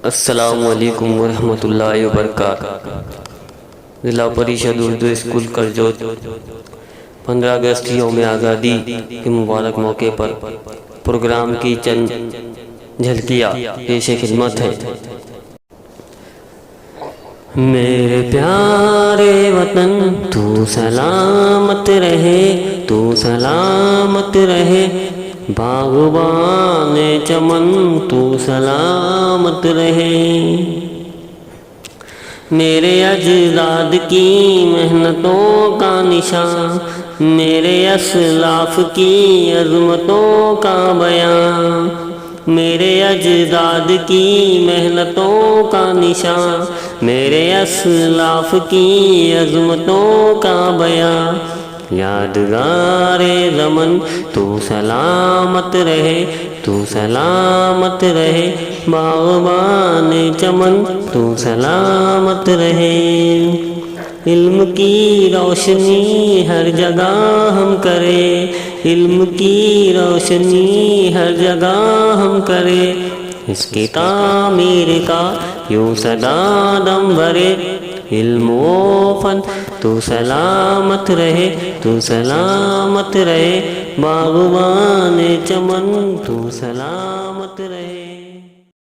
السلام علیکم ورحمۃ اللہ وبرکاتہ۔ ضلع پریشد اردو اسکول کرجوت 15 اگست یوم آزادی کے مبارک موقع پر پروگرام کی چند جھلکیاں پیش خدمت ہے۔ میرے پیارے وطن تو سلامت رہے، تو سلامت رہے، باغبان چمن تو سلامت رہے۔ میرے اجداد کی محنتوں کا نشان، میرے اسلاف کی عظمتوں کا بیان، میرے اجداد کی محنتوں کا نشان، میرے اسلاف کی عظمتوں کا بیان۔ یادگار زمن تو سلامت رہے، تو سلامت رہے، باغبان چمن تو سلامت رہے۔ علم کی روشنی ہر جگہ ہم کرے، علم کی روشنی ہر جگہ ہم کرے، اس کی تعمیر کا یوں صدا دم بھرے۔ علم و فن تو سلامت رہے، تو سلامت رہے، باغبان چمن تو سلامت رہے۔